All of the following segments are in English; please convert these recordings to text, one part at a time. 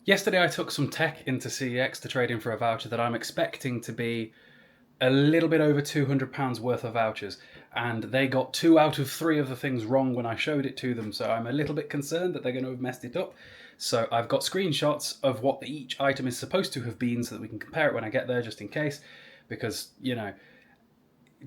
Yesterday I took some tech into CEX to trade in for a voucher that I'm expecting to be a little bit over £200 worth of vouchers, and they got 2 out of 3 of the things wrong when I showed it to them, so I'm a little bit concerned that they're going to have messed it up. So I've got screenshots of what each item is supposed to have been so that we can compare it when I get there, just in case, because, you know,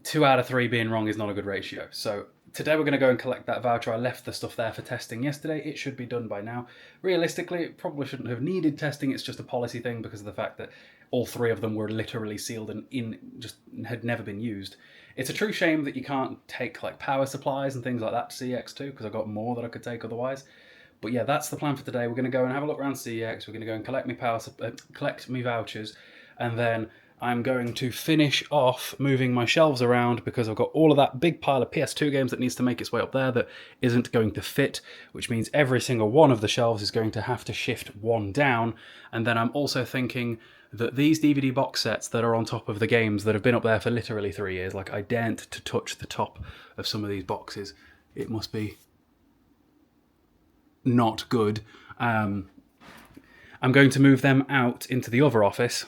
2 out of 3 being wrong is not a good ratio. So today we're going to go and collect that voucher. I left the stuff there for testing yesterday. It should be done by now. Realistically, it probably shouldn't have needed testing. It's just a policy thing because of the fact that all 3 of them were literally sealed and just had never been used. It's a true shame that you can't take like power supplies and things like that to CEX too, because I've got more that I could take otherwise. But yeah, that's the plan for today. We're going to go and have a look around CEX. We're going to go and collect me vouchers, and then I'm going to finish off moving my shelves around because I've got all of that big pile of PS2 games that needs to make its way up there that isn't going to fit, which means every single one of the shelves is going to have to shift one down. And then I'm also thinking that these DVD box sets that are on top of the games that have been up there for literally 3 years, like I daren't to touch the top of some of these boxes. It must be not good. I'm going to move them out into the other office.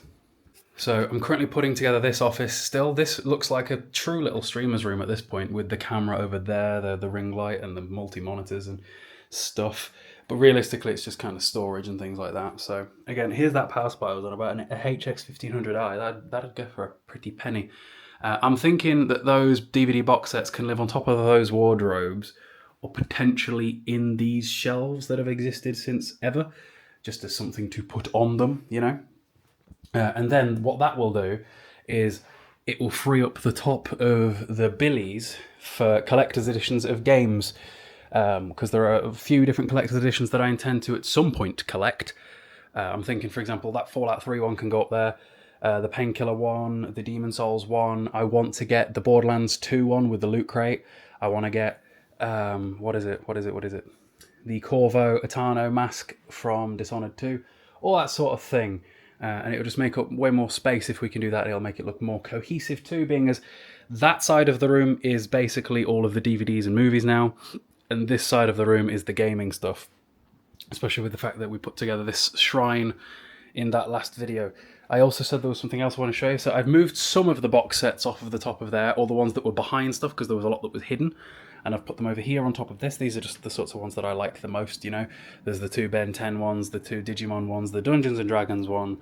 So I'm currently putting together this office still. This looks like a true little streamer's room at this point, with the camera over there, the ring light and the multi-monitors and stuff. But realistically, it's just kind of storage and things like that. So again, here's that power supply I was on about, a HX1500i. That'd go for a pretty penny. I'm thinking that those DVD box sets can live on top of those wardrobes, or potentially in these shelves that have existed since ever, just as something to put on them, you know? And then what that will do is it will free up the top of the billies for collector's editions of games, because there are a few different collector's editions that I intend to at some point collect. I'm thinking, for example, that Fallout 3 one can go up there, the Painkiller one, the Demon Souls one. I want to get the Borderlands 2 one with the loot crate. I want to get, what is it? The Corvo Etano mask from Dishonored 2. All that sort of thing. And it'll just make up way more space if we can do that. It'll make it look more cohesive too, being as that side of the room is basically all of the DVDs and movies now, and this side of the room is the gaming stuff, especially with the fact that we put together this shrine in that last video. I also said there was something else I want to show you. So I've moved some of the box sets off of the top of there, or the ones that were behind stuff, because there was a lot that was hidden, and I've put them over here on top of this. These are just the sorts of ones that I like the most, you know. There's the 2 Ben 10 ones, the 2 Digimon ones, the Dungeons and Dragons one,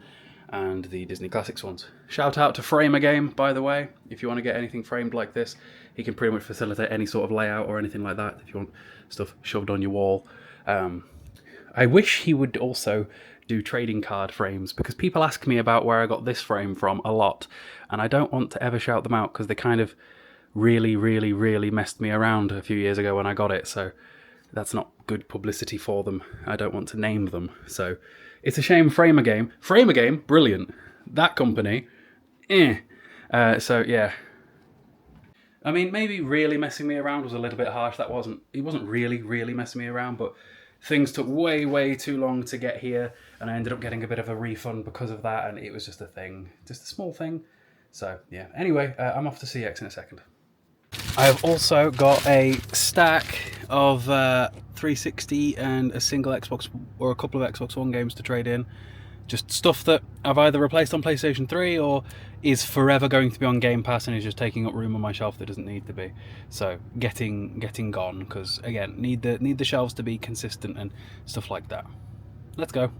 and the Disney Classics ones. Shout out to Frame a Game, by the way. If you want to get anything framed like this, he can pretty much facilitate any sort of layout or anything like that if you want stuff shoved on your wall. I wish he would also do trading card frames, because people ask me about where I got this frame from a lot, and I don't want to ever shout them out because they kind of really messed me around a few years ago when I got it, so that's not good publicity for them. I don't want to name them, so it's a shame. Frame a Game, brilliant. That company, so yeah. I mean, maybe really messing me around was a little bit harsh. He wasn't really messing me around, but things took way too long to get here, and I ended up getting a bit of a refund because of that, and it was just a thing, just a small thing. So yeah, anyway, I'm off to CX in a second. I have also got a stack of 360 and a single Xbox or a couple of Xbox One games to trade in. Just stuff that I've either replaced on PlayStation 3 or is forever going to be on Game Pass and is just taking up room on my shelf that doesn't need to be. So getting gone, because again, need the shelves to be consistent and stuff like that. Let's go.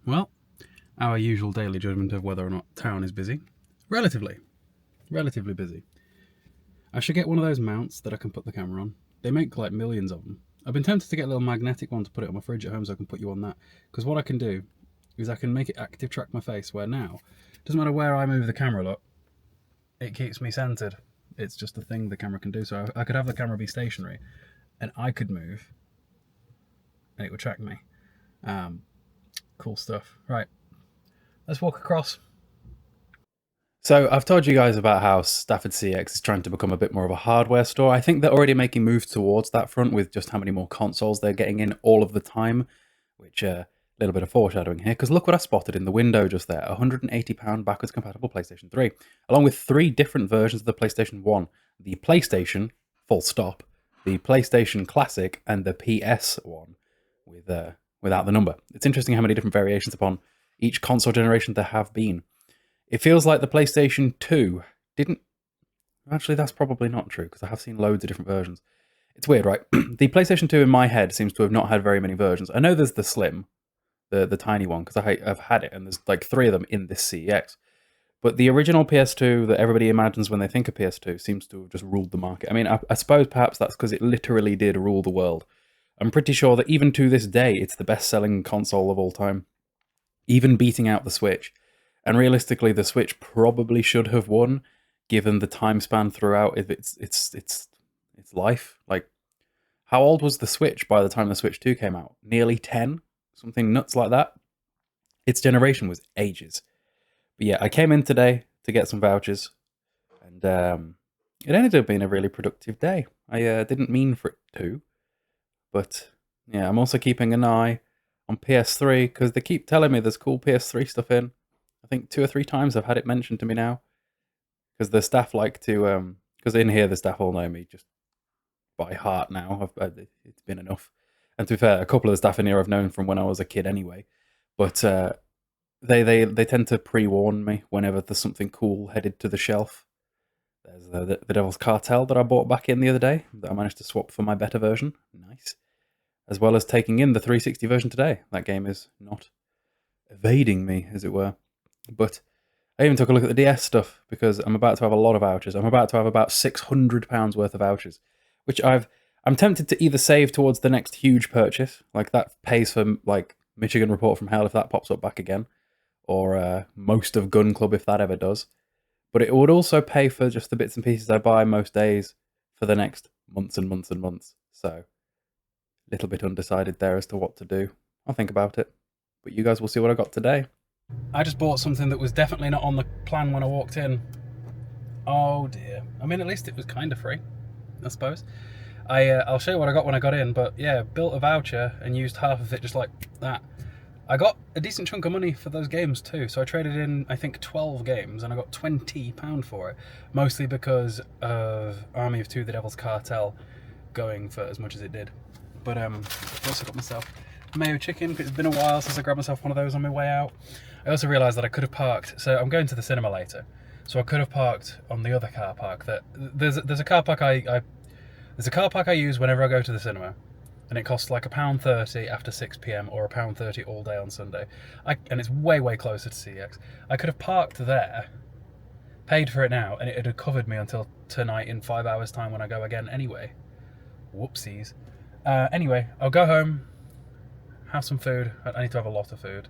Well, our usual daily judgment of whether or not town is busy. Relatively busy. I should get one of those mounts that I can put the camera on. They make like millions of them. I've been tempted to get a little magnetic one to put it on my fridge at home so I can put you on that. Because what I can do is I can make it active track my face, where now, it doesn't matter where I move the camera, look, it keeps me centered. It's just a thing the camera can do. So I could have the camera be stationary and I could move and it would track me. Cool stuff. Right, let's walk across. So I've told you guys about how Stafford CX is trying to become a bit more of a hardware store. I think they're already making moves towards that front with just how many more consoles they're getting in all of the time, which a little bit of foreshadowing here, because look what I spotted in the window just there, £180 backwards compatible PlayStation 3, along with 3 different versions of the PlayStation 1, the PlayStation, full stop, the PlayStation Classic, and the PS1, with without the number. It's interesting how many different variations upon each console generation there have been. It feels like the PlayStation 2 didn't... Actually, that's probably not true, because I have seen loads of different versions. It's weird, right? The PlayStation 2 in my head seems to have not had very many versions. I know there's the Slim, the tiny one, because I've had it, and there's like 3 of them in this CEX. But the original PS2 that everybody imagines when they think of PS2 seems to have just ruled the market. I mean, I suppose perhaps that's because it literally did rule the world. I'm pretty sure that even to this day, it's the best-selling console of all time, even beating out the Switch. And realistically, the Switch probably should have won, given the time span throughout its life. Like, how old was the Switch by the time the Switch 2 came out? Nearly 10? Something nuts like that? Its generation was ages. But yeah, I came in today to get some vouchers, and it ended up being a really productive day. I didn't mean for it to, but yeah, I'm also keeping an eye on PS3, because they keep telling me there's cool PS3 stuff in. I think 2 or 3 times I've had it mentioned to me now, because the staff like to, because in here the staff all know me just by heart now. It's been enough. And to be fair, a couple of the staff in here I've known from when I was a kid anyway, but they tend to pre-warn me whenever there's something cool headed to the shelf. There's the Devil's Cartel that I bought back in the other day that I managed to swap for my better version. Nice. As well as taking in the 360 version today. That game is not evading me, as it were. But I even took a look at the DS stuff, because I'm about to have a lot of vouchers. I'm about to have about £600 worth of vouchers, which I'm tempted to either save towards the next huge purchase, like that pays for like Michigan Report from Hell if that pops up back again, or most of Gun Club if that ever does. But it would also pay for just the bits and pieces I buy most days for the next months and months and months. So, a little bit undecided there as to what to do. I'll think about it. But you guys will see what I got today. I just bought something that was definitely not on the plan when I walked in. Oh dear. I mean, at least it was kind of free, I suppose. I'll show you what I got when I got in, but yeah, built a voucher and used half of it just like that. I got a decent chunk of money for those games too, so I traded in, I think, 12 games, and I got £20 for it, mostly because of Army of Two, The Devil's Cartel, going for as much as it did. But I also got myself mayo chicken, because it's been a while since I grabbed myself one of those on my way out. I also realised that I could have parked, so I'm going to the cinema later, so I could have parked on the other car park. There's a car park there's a car park I use whenever I go to the cinema, and it costs like £1.30 after 6 PM or £1.30 all day on Sunday. And it's way closer to CEX. I could have parked there, paid for it now, and it would have covered me until tonight in 5 hours' time when I go again anyway. Whoopsies. Anyway, I'll go home, have some food. I need to have a lot of food.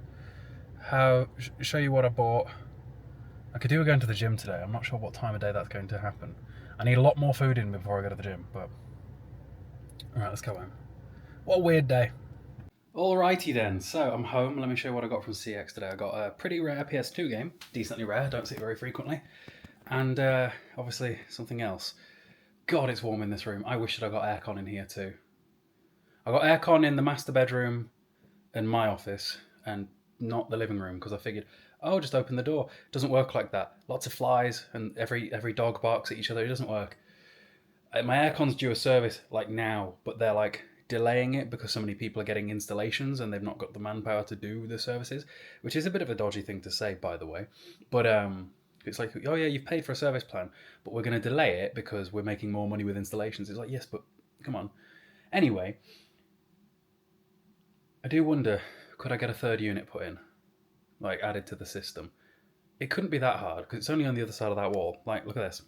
Show you what I bought. I could do going to the gym today. I'm not sure what time of day that's going to happen. I need a lot more food in before I go to the gym, but... Alright, let's go home. What a weird day. Alrighty then, so I'm home. Let me show you what I got from CEX today. I got a pretty rare PS2 game, decently rare, don't see it very frequently, and obviously something else. God, it's warm in this room. I wish that I got aircon in here too. I got aircon in the master bedroom and my office, and not the living room, because I figured, oh, just open the door. It doesn't work like that. Lots of flies, and every dog barks at each other. It doesn't work. My aircon's due a service like now, but they're like delaying it because so many people are getting installations and they've not got the manpower to do the services, which is a bit of a dodgy thing to say, by the way. But it's like, oh yeah, you've paid for a service plan, but we're going to delay it because we're making more money with installations. It's like, yes, but come on. Anyway, I do wonder, could I get a third unit put in, like added to the system? It couldn't be that hard because it's only on the other side of that wall. Like, look at this.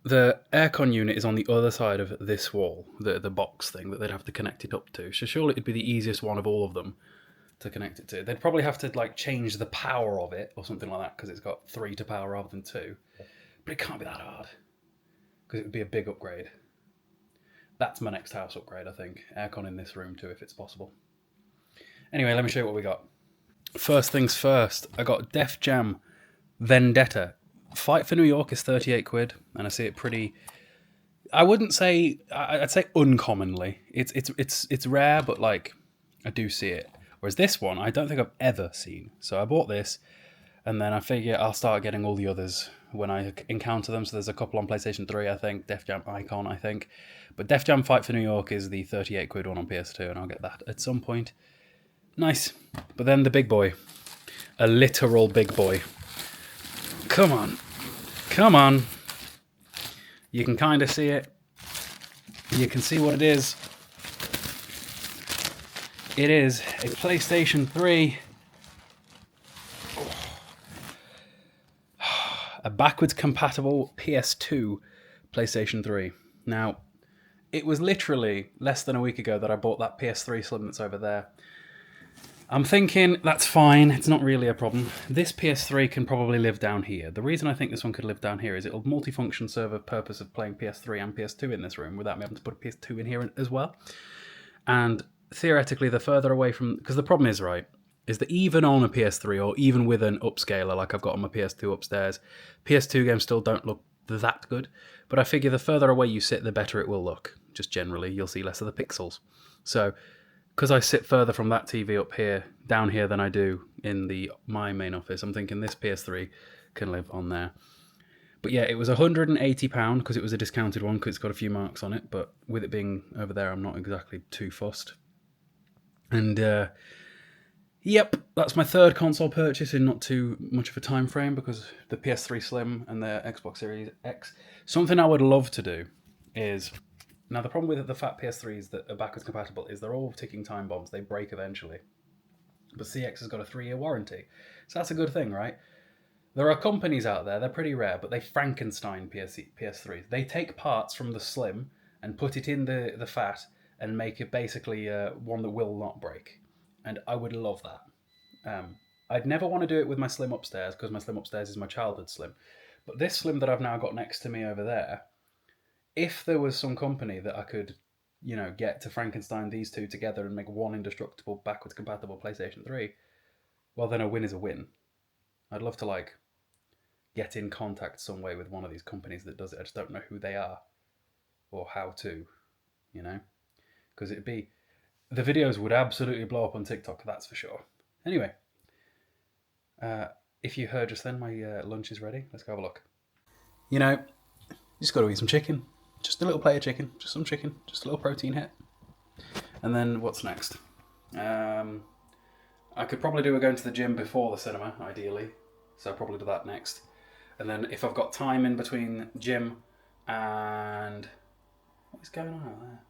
The aircon unit is on the other side of this wall, the box thing that they'd have to connect it up to. So surely it'd be the easiest one of all of them to connect it to. They'd probably have to like change the power of it or something like that because it's got 3 to power rather than 2. But it can't be that hard because it would be a big upgrade. That's my next house upgrade, I think. Aircon in this room too, if it's possible. Anyway, let me show you what we got. First things first, I got Def Jam Vendetta. Fight for New York is 38 quid, and I see it pretty... I wouldn't say... I'd say uncommonly. It's rare, but like, I do see it. Whereas this one, I don't think I've ever seen. So I bought this. And then I figure I'll start getting all the others when I encounter them. So there's a couple on PlayStation 3, I think. Def Jam Icon, I think. But Def Jam Fight for New York is the 38 quid one on PS2, and I'll get that at some point. Nice. But then the big boy. A literal big boy. Come on. Come on. You can kind of see it. You can see what it is. It is a PlayStation 3. A backwards compatible PS2 PlayStation 3. Now, it was literally less than a week ago that I bought that PS3 Slim that's over there. I'm thinking, that's fine, it's not really a problem. This PS3 can probably live down here. The reason I think this one could live down here is it'll multifunction serve a purpose of playing PS3 and PS2 in this room without me having to put a PS2 in here as well. And theoretically, the further away from... Because the problem is, right, is that even on a PS3 or even with an upscaler like I've got on my PS2 upstairs, PS2 games still don't look that good. But I figure the further away you sit, the better it will look. Just generally, you'll see less of the pixels. So... because I sit further from that TV up here, down here, than I do in my main office, I'm thinking this PS3 can live on there. But yeah, it was £180 because it was a discounted one because it's got a few marks on it. But with it being over there, I'm not exactly too fussed. And yep, that's my third console purchase in not too much of a time frame because the PS3 Slim and the Xbox Series X. Something I would love to do is... Now, the problem with the fat PS3s that are backwards compatible is they're all ticking time bombs. They break eventually. But CEX has got a 3-year warranty. So that's a good thing, right? There are companies out there, they're pretty rare, but they Frankenstein PS3s. They take parts from the Slim and put it in the fat and make it basically one that will not break. And I would love that. I'd never want to do it with my Slim upstairs because my Slim upstairs is my childhood Slim. But this Slim that I've now got next to me over there, if there was some company that I could, get to Frankenstein these two together and make one indestructible, backwards compatible PlayStation 3, well, then a win is a win. I'd love to, get in contact some way with one of these companies that does it. I just don't know who they are or how to, because the videos would absolutely blow up on TikTok, that's for sure. Anyway, if you heard just then, my lunch is ready. Let's go have a look. You just got to eat some chicken. Just a little plate of chicken, just some chicken, just a little protein hit. And then what's next? I could probably do going to the gym before the cinema, ideally. So I'll probably do that next. And then if I've got time in between gym and... What is going on out there?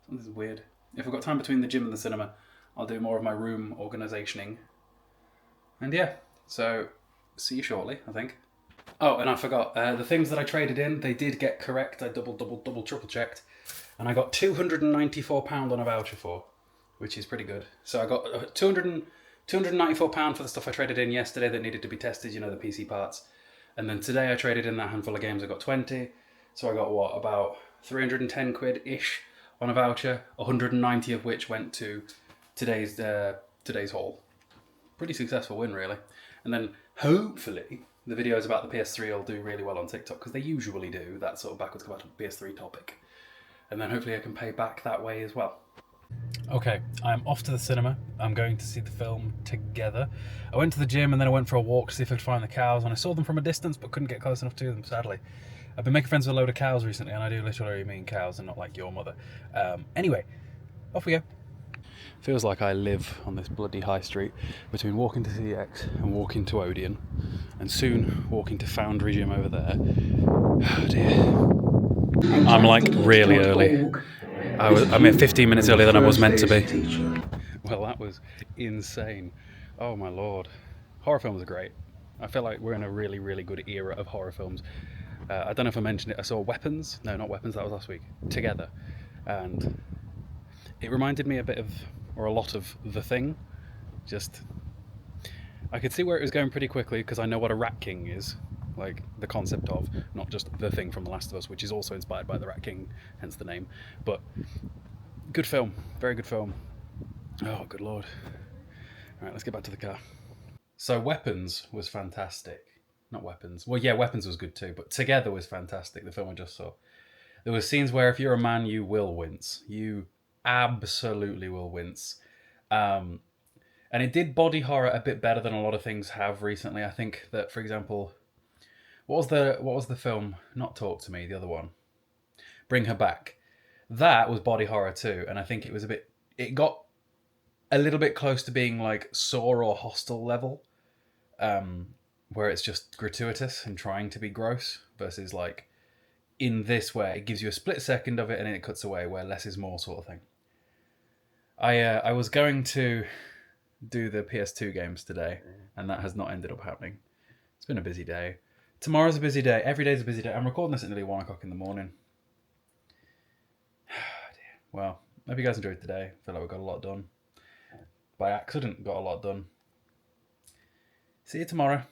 Something's weird. If I've got time between the gym and the cinema, I'll do more of my room organisationing. And yeah, so see you shortly, I think. Oh, and I forgot, the things that I traded in, they did get correct. I double, triple checked. And I got £294 on a voucher for, which is pretty good. So I got £294 for the stuff I traded in yesterday that needed to be tested, the PC parts. And then today I traded in that handful of games, I got 20. So I got, about 310 quid-ish on a voucher, 190 of which went to today's haul. Pretty successful win, really. And then, hopefully... the videos about the PS3 will do really well on TikTok because they usually do, that sort of backwards compatible PS3 topic. And then hopefully I can pay back that way as well. Okay, I'm off to the cinema. I'm going to see the film together. I went to the gym and then I went for a walk to see if I could find the cows, and I saw them from a distance but couldn't get close enough to them, sadly. I've been making friends with a load of cows recently, and I do literally mean cows and not like your mother. Anyway, off we go. Feels like I live on this bloody high street between walking to CEX and walking to Odeon, and soon walking to Foundry Gym over there. Oh dear. I'm really early. I'm here 15 minutes earlier than I was meant to be. Well, that was insane. Oh my lord. Horror films are great. I feel like we're in a really, really good era of horror films. I don't know if I mentioned it. I saw Weapons. No, not Weapons. That was last week. Together. And it reminded me a lot of The Thing. I could see where it was going pretty quickly because I know what a Rat King is. The concept of, not just The Thing from The Last of Us, which is also inspired by the Rat King, hence the name. But good film. Very good film. Oh, good lord. Alright, let's get back to the car. So Weapons was fantastic. Not Weapons. Well, yeah, Weapons was good too, but Together was fantastic, the film I just saw. There were scenes where if you're a man, you will wince. You absolutely will wince. And And it did body horror a bit better than a lot of things have recently. I think that, for example, what was the film? Not Talk to Me, the other one. Bring Her Back. That was body horror too, and I think it got a little bit close to being like Saw or Hostel level, where it's just gratuitous and trying to be gross, versus like in this where it gives you a split second of it and then it cuts away, where less is more sort of thing. I was going to do the PS2 games today, and that has not ended up happening. It's been a busy day. Tomorrow's a busy day. Every day's a busy day. I'm recording this at nearly 1 o'clock in the morning. Well, hope you guys enjoyed today. I feel like we got a lot done. By accident, got a lot done. See you tomorrow.